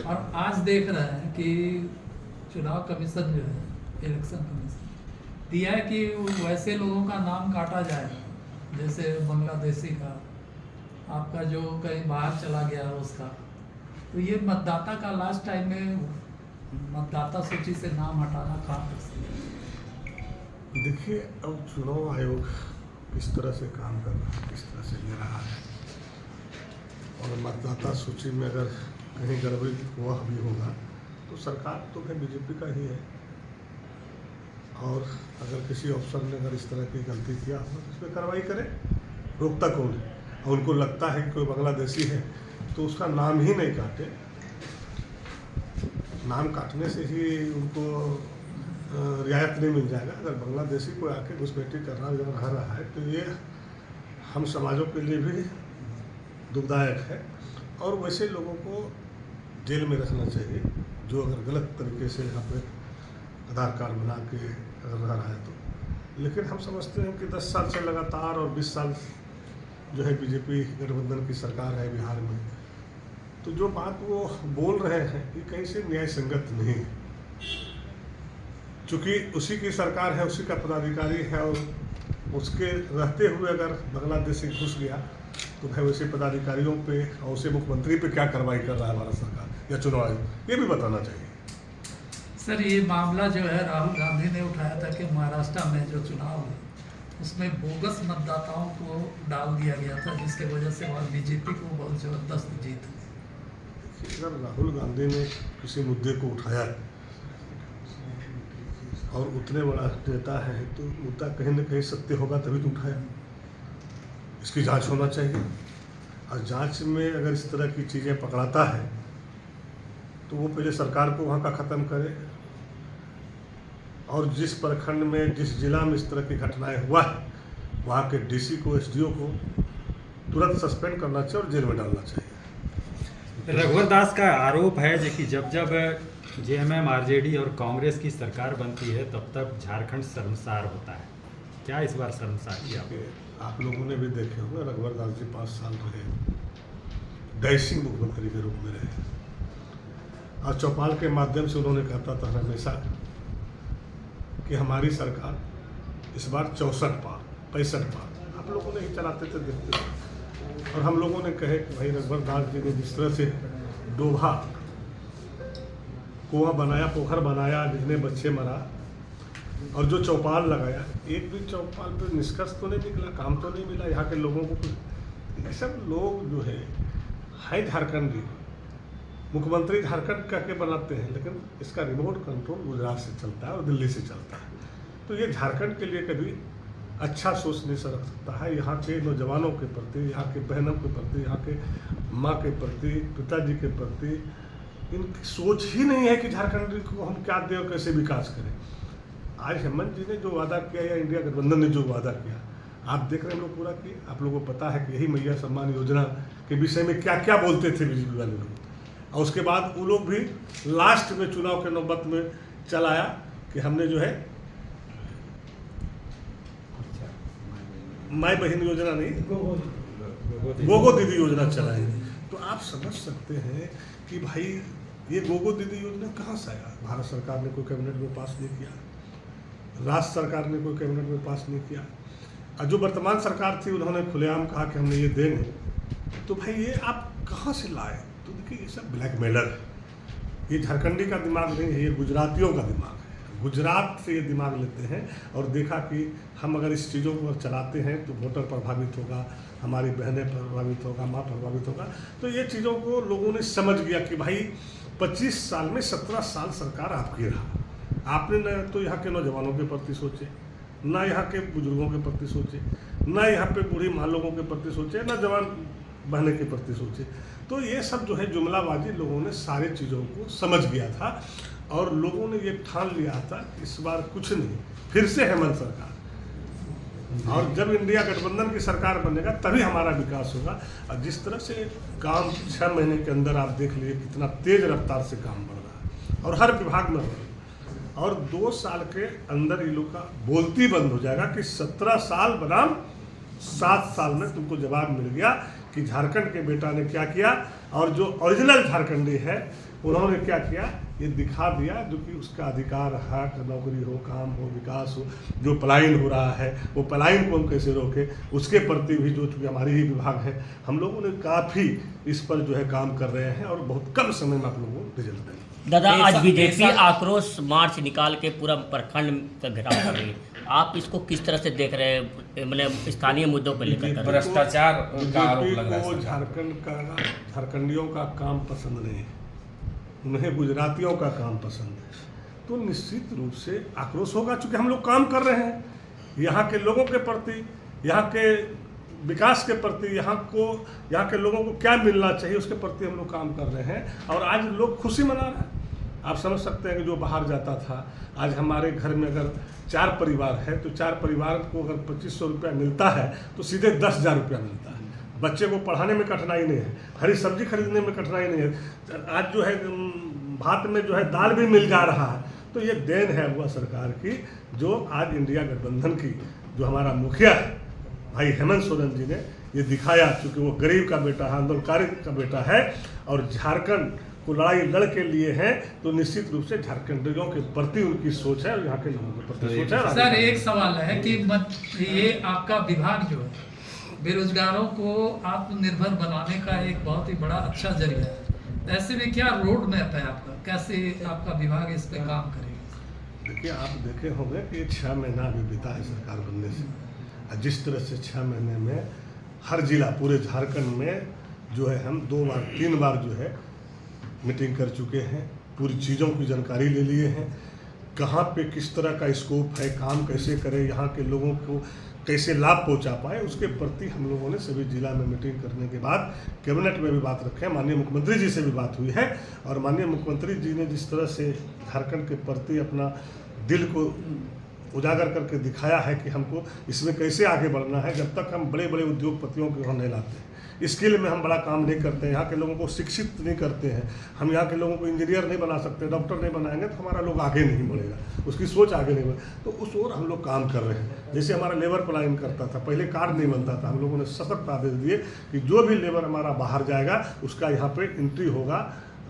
और आज देख रहे हैं कि चुनाव कमीशन जो है, इलेक्शन कमीशन दिया है कि वैसे लोगों का नाम काटा जाएगा, जैसे बांग्लादेशी का, आपका जो कहीं बाहर चला गया उसका। तो ये मतदाता का लास्ट टाइम में मतदाता सूची से नाम हटाना कहाँ तक सही है? देखिए, अब चुनाव आयोग किस तरह से काम कर रहा है, किस तरह से ले रहा है, और मतदाता सूची में अगर कहीं गड़बड़ी हुआ भी होगा तो सरकार तो फिर बीजेपी का ही है, और अगर किसी अफसर ने अगर इस तरह की गलती किया होगा तो उस पर कार्रवाई करे, रोकता कौन है? और उनको लगता है कि कोई बांग्लादेशी है तो उसका नाम ही नहीं काटे। नाम काटने से ही उनको रियायत नहीं मिल जाएगा। अगर बांग्लादेशी कोई आके घुसपैठी कर रह रहा है तो ये हम समाजों के लिए भी दुखदायक है, और वैसे लोगों को जेल में रखना चाहिए जो अगर गलत तरीके से यहाँ पे आधार कार्ड बना के अगर रह रहा है तो। लेकिन हम समझते हैं कि 10 साल से लगातार और 20 साल जो है बीजेपी गठबंधन की सरकार है बिहार में, तो जो बात वो बोल रहे हैं ये कहीं से न्याय संगत नहीं है। चूँकि उसी की सरकार है, उसी का पदाधिकारी है, और उसके रहते हुए अगर बांग्लादेशी घुस गया तो भाई वैसे पदाधिकारियों पे और उसे मुख्यमंत्री पे क्या कार्रवाई कर रहा है भारत सरकार या चुनाव आयोग, ये भी बताना चाहिए। सर, ये मामला जो है राहुल गांधी ने उठाया था कि महाराष्ट्र में जो चुनाव है उसमें बोगस मतदाताओं को डाल दिया गया था, जिसके वजह से वहाँ बीजेपी को बहुत ज़बरदस्त जीत हुई। अगर राहुल गांधी ने किसी मुद्दे को उठाया और उतने बड़ा नेता है तो मुद्दा कहीं न कहीं सत्य होगा तभी तो उठाया। इसकी जांच होना चाहिए, और जांच में अगर इस तरह की चीज़ें पकड़ाता है तो वो पहले सरकार को वहाँ का ख़त्म करे, और जिस प्रखंड में जिस जिला में इस तरह की घटनाएं हुआ है वहाँ के डीसी को, एसडीओ को तुरंत सस्पेंड करना चाहिए और जेल में डालना चाहिए। रघुवर दास का आरोप है कि जब जेएमएम, आरजेडी और कांग्रेस की सरकार बनती है तब तक झारखंड शर्मसार होता है। क्या इस बार शर्मसार किया? आप लोगों ने भी देखे होंगे, रघुवर दास जी 5 साल रहे, डैशिंग मुख्यमंत्री के रूप में रहे, और चौपाल के माध्यम से उन्होंने कहता था हमेशा कि हमारी सरकार इस बार 64 पार 65 पार, आप लोगों ने ही चलाते थे, देखते थे। और हम लोगों ने कहे कि भाई रघुवर दास जी ने जिस तरह से डोभा कुआं बनाया, पोखर बनाया, जितने बच्चे मरा, और जो चौपाल लगाया, एक भी चौपाल पर निष्कर्ष तो नहीं निकला, काम तो नहीं मिला यहाँ के लोगों को। ये सब लोग जो है झारखंडी, मुख्यमंत्री झारखंड कह के बनाते हैं, लेकिन इसका रिमोट कंट्रोल गुजरात से चलता है और दिल्ली से चलता है। तो ये झारखंड के लिए कभी अच्छा सोच नहीं रख सकता है। यहाँ के नौजवानों के प्रति, यहाँ के बहनों के प्रति, यहाँ के माँ के प्रति, पिताजी के प्रति इनकी सोच ही नहीं है कि झारखंड को हम क्या दें और कैसे विकास करें। आज हेमंत जी ने जो वादा किया या इंडिया गठबंधन ने जो वादा किया, आप देख रहे हैं लोग पूरा किए। आप लोगों को पता है कि यही मैया सम्मान योजना के विषय में क्या क्या बोलते थे बीजेपी वाले लोग, और उसके बाद वो लोग भी लास्ट में चुनाव के नौबत में चल आया कि हमने जो है माई बहन योजना नहीं, गोगो दीदी योजना चलाई। तो आप समझ सकते हैं कि भाई ये गोगो दीदी योजना कहाँ से आया? भारत सरकार ने कोई कैबिनेट में पास नहीं किया, राज्य सरकार ने कोई कैबिनेट में पास नहीं किया, और जो वर्तमान सरकार थी उन्होंने खुलेआम कहा कि हमने ये देंगे। तो भाई ये आप कहाँ से लाए? तो देखिए, ये सब ब्लैकमेलर है। ये झारखंडी का दिमाग नहीं है, ये गुजरातियों का दिमाग है। गुजरात से ये दिमाग लेते हैं और देखा कि हम अगर इस चीज़ों को चलाते हैं तो वोटर प्रभावित होगा, हमारी बहनें प्रभावित होगा, माँ प्रभावित होगा। तो ये चीज़ों को लोगों ने समझ गया कि भाई 25 साल में 17 साल सरकार आपकी रहा, आपने न तो यहाँ के नौजवानों के प्रति सोचे, ना यहाँ के बुजुर्गों के प्रति सोचे, ना यहाँ पे बूढ़ी माँ लोगों के प्रति सोचे, ना जवान बहने के प्रति सोचे। तो ये सब जो है जुमलाबाजी, लोगों ने सारे चीज़ों को समझ गया था, और लोगों ने ये ठान लिया था कि इस बार कुछ नहीं, फिर से हेमंत सरकार, और जब इंडिया गठबंधन की सरकार बनेगा तभी हमारा विकास होगा। और जिस तरह से काम 6 महीने के अंदर आप देख लीजिए कितना तेज रफ्तार से काम बढ़ रहा है, और हर विभाग में हो रहा है, और 2 साल के अंदर ये लोग का बोलती बंद हो जाएगा कि 17 साल बनाम 7 साल में तुमको जवाब मिल गया कि झारखंड के बेटा ने क्या किया और जो ओरिजिनल झारखंडी है उन्होंने क्या किया, ये दिखा दिया जो कि उसका अधिकार, हक, नौकरी हो, काम हो, विकास हो। जो पलायन हो रहा है वो पलायन को हम कैसे रोके, उसके प्रति भी जो चूँकि हमारी ही विभाग है, हम लोगों ने काफ़ी इस पर जो है काम कर रहे हैं और बहुत कम समय में आप लोगों को रिजल्ट देंगे। दादा, आज बीजेपी आक्रोश मार्च निकाल के पूरा प्रखंड का घेराव कर रही है, आप इसको किस तरह से देख रहे हैं, मतलब स्थानीय मुद्दों पर लेकर कर? भ्रष्टाचार का आरोप लग रहा है। झारखंडियों का काम पसंद नहीं है, उन्हें गुजरातियों का काम पसंद है, तो निश्चित रूप से आक्रोश होगा। चूँकि हम लोग काम कर रहे हैं यहाँ के लोगों के प्रति, यहाँ के विकास के प्रति, यहाँ के लोगों को क्या मिलना चाहिए उसके प्रति हम लोग काम कर रहे हैं और आज लोग खुशी मना रहे हैं। आप समझ सकते हैं कि जो बाहर जाता था, आज हमारे घर में अगर 4 परिवार है तो 4 परिवार को अगर 2500 रुपया मिलता है तो सीधे 10,000 रुपया मिलता है। बच्चे को पढ़ाने में कठिनाई नहीं है, हरी सब्जी खरीदने में कठिनाई नहीं है, आज जो है भात में जो है दाल भी मिल जा रहा है। तो ये देन है वह सरकार की जो आज इंडिया गठबंधन की जो हमारा मुखिया है भाई हेमंत सोरेन जी ने ये दिखाया। क्योंकि वो गरीब का बेटा है, आंदोलनकारी का बेटा है और झारखंड को लड़ाई लड़ के लिए हैं, तो निश्चित रूप से झारखंडियों के प्रति उनकी सोच है और यहाँ के लोगों के प्रति सोच है। सर, एक सवाल है कि ये आपका विभाग जो है बेरोजगारों को आत्मनिर्भर बनाने का एक बहुत ही बड़ा अच्छा जरिया है, ऐसे में क्या रोड मैप है आपका, कैसे आपका विभाग इस पे काम करेगा? देखिए, आप देखे होंगे कि 6 महीना अभी बीता है सरकार बनने से, जिस तरह से 6 महीने में हर जिला पूरे झारखंड में जो है हम 2 बार 3 बार जो है मीटिंग कर चुके हैं, पूरी चीज़ों की जानकारी ले लिए हैं, कहाँ पे किस तरह का स्कोप है, काम कैसे करें, यहाँ के लोगों को कैसे लाभ पहुंचा पाए, उसके प्रति हम लोगों ने सभी जिला में मीटिंग करने के बाद कैबिनेट में भी बात रखे, माननीय मुख्यमंत्री जी से भी बात हुई है और माननीय मुख्यमंत्री जी ने जिस तरह से झारखंड के प्रति अपना दिल को उजागर करके दिखाया है कि हमको इसमें कैसे आगे बढ़ना है। जब तक हम बड़े बड़े उद्योगपतियों को यहाँ नहीं लाते, स्किल में हम बड़ा काम नहीं करते हैं, यहाँ के लोगों को शिक्षित नहीं करते हैं, हम यहाँ के लोगों को इंजीनियर नहीं बना सकते, डॉक्टर नहीं बनाएंगे तो हमारा लोग आगे नहीं बढ़ेगा, उसकी सोच आगे नहीं बढ़ेगी। तो उस ओर हम लोग काम कर रहे हैं। जैसे हमारा लेबर पलायन करता था, पहले कार्ड नहीं बनता था, हम लोगों ने सशक्त आदेश दिए कि जो भी लेबर हमारा बाहर जाएगा उसका यहाँ पर एंट्री होगा,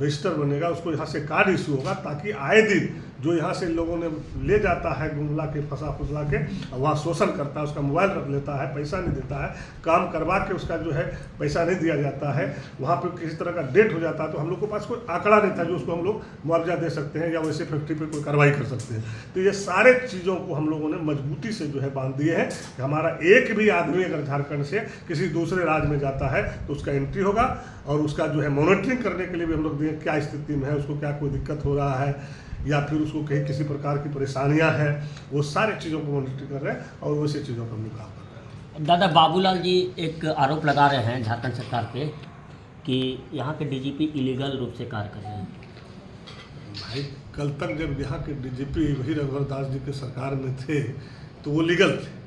रजिस्टर बनेगा, उसको यहाँ से कार्ड इशू होगा, ताकि आए दिन जो यहाँ से लोगों ने ले जाता है गुमला के फंसा फुसला के, वहाँ शोषण करता है, उसका मोबाइल रख लेता है, पैसा नहीं देता है, काम करवा के उसका जो है पैसा नहीं दिया जाता है, वहाँ पे किसी तरह का डेट हो जाता है, तो हम लोग के पास कोई आंकड़ा नहीं था जो उसको हम लोग मुआवजा दे सकते हैं या वैसे फैक्ट्री पर कोई कार्रवाई कर सकते हैं। तो ये सारे चीज़ों को हम लोगों ने मजबूती से जो है बांध दिए हैं कि हमारा एक भी आदमी अगर झारखंड से किसी दूसरे राज्य में जाता है तो उसका एंट्री होगा और उसका जो है मॉनिटरिंग करने के लिए भी हम लोग दें क्या स्थिति में है, उसको क्या कोई दिक्कत हो रहा है या फिर उसको कहीं किसी प्रकार की परेशानियां हैं, वो सारी चीज़ों को मॉनिटर कर रहे हैं और वैसे चीज़ों का हम लोग काम कर रहे हैं। दादा, बाबूलाल जी एक आरोप लगा रहे हैं झारखंड सरकार पे कि यहाँ के डीजीपी इलीगल रूप से कार्य कर रहे हैं। भाई, कल तक जब यहाँ के डीजीपी वही रघुवर दास जी के सरकार में थे तो वो लीगल थे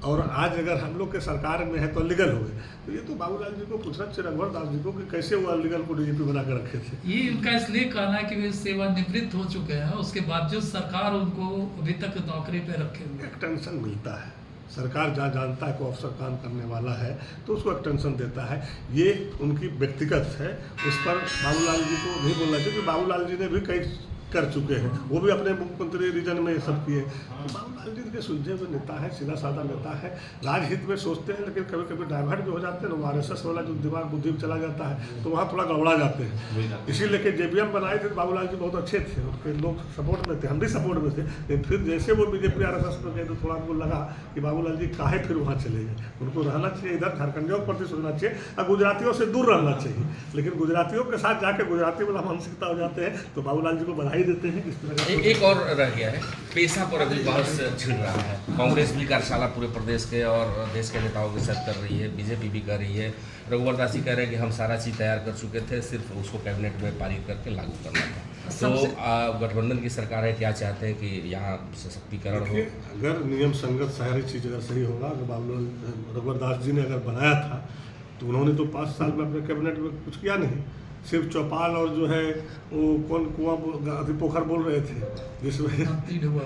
और आज अगर हम लोग के सरकार में है तो लीगल हो गए। तो ये तो बाबूलाल जी को पूछना चाहिए रघुवर दास जी को कि कैसे वो अलीगल को डीजीपी बना कर रखे थे। ये उनका इसलिए कहना है कि वे सेवानिवृत्त हो चुके हैं, उसके बावजूद सरकार उनको अभी तक नौकरी पे रखे हुए। एक्सटेंशन मिलता है, सरकार जहाँ जानता है कोई अफसर काम करने वाला है तो उसको एक्सटेंशन देता है। ये उनकी व्यक्तिगत है, उस पर बाबूलाल जी को नहीं बोलना चाहिए। बाबूलाल जी ने भी कई कर चुके हैं, वो भी अपने मुख्यमंत्री रीजन में ये सब किए। तो बाबूलाल जी के सुलझे हुए नेता है, सीधा साधा नेता है, राजहित में सोचते हैं, लेकिन कभी कभी डाइवर्ट भी हो जाते हैं। RSS वाला जो दिमाग बुद्धि चला जाता है तो वहाँ थोड़ा गड़बड़ा जाते हैं। इसीलिए कि JBM बनाए थे बाबूलाल जी बहुत अच्छे थे, उनके लोग सपोर्ट में थे, हम भी सपोर्ट में थे, लेकिन फिर जैसे वो BJP RSS में गए तो थोड़ा उनको लगा कि बाबूलाल जी काहे फिर वहाँ चले गए। उनको रहना चाहिए इधर, झारखंडियों के प्रति सोचना चाहिए और गुजरातियों से दूर रहना चाहिए। लेकिन गुजरातियों के साथ जाके गुजराती वाला मानसिकता हो जाते हैं तो बाबूलाल जी को बधाई देते हैं। किस तरह एक और रह गया है, पेशा पर अभी बहस छिड़ रहा है। कांग्रेस भी कार्यशाला पूरे प्रदेश के और देश के नेताओं के साथ कर रही है, BJP भी कर रही है। रघुवर दास जी कह रहे हैं कि हम सारा चीज़ तैयार कर चुके थे, सिर्फ उसको कैबिनेट में पारित करके लागू करना था। तो गठबंधन की सरकार है, क्या चाहते हैं कि यहाँ सशक्तिकरण हो? अगर नियम संगत सारी चीज़ अगर सही होगा, अगर बाबूलाल रघुवर दास जी ने अगर बनाया था तो उन्होंने तो 5 साल में अपने कैबिनेट में कुछ किया नहीं। सिर्फ चौपाल और जो है वो कौन कुआं पोखर बोल रहे थे जिसमें हाथी डूबा।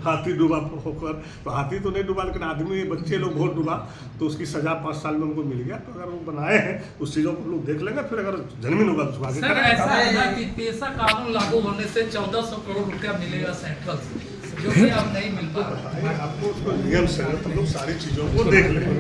हाथी डूबा पोखर, तो हाथी तो नहीं डूबा लेकिन आदमी बच्चे लोग बहुत डूबा, तो उसकी सजा 5 साल में उनको मिल गया। तो अगर वो बनाए हैं उस चीज़ों को लोग देख लेंगे, फिर अगर जन्मीन होगा तो आगे सर ऐसा है ना कि पेशा कानून लागू होने से 1400 करोड़ रुपया मिलेगा सेंट्रल से, जो कि अब नहीं मिल पा रहा है। आपको उसको नियम से हम लोग सारी चीज़ों को देख लेंगे।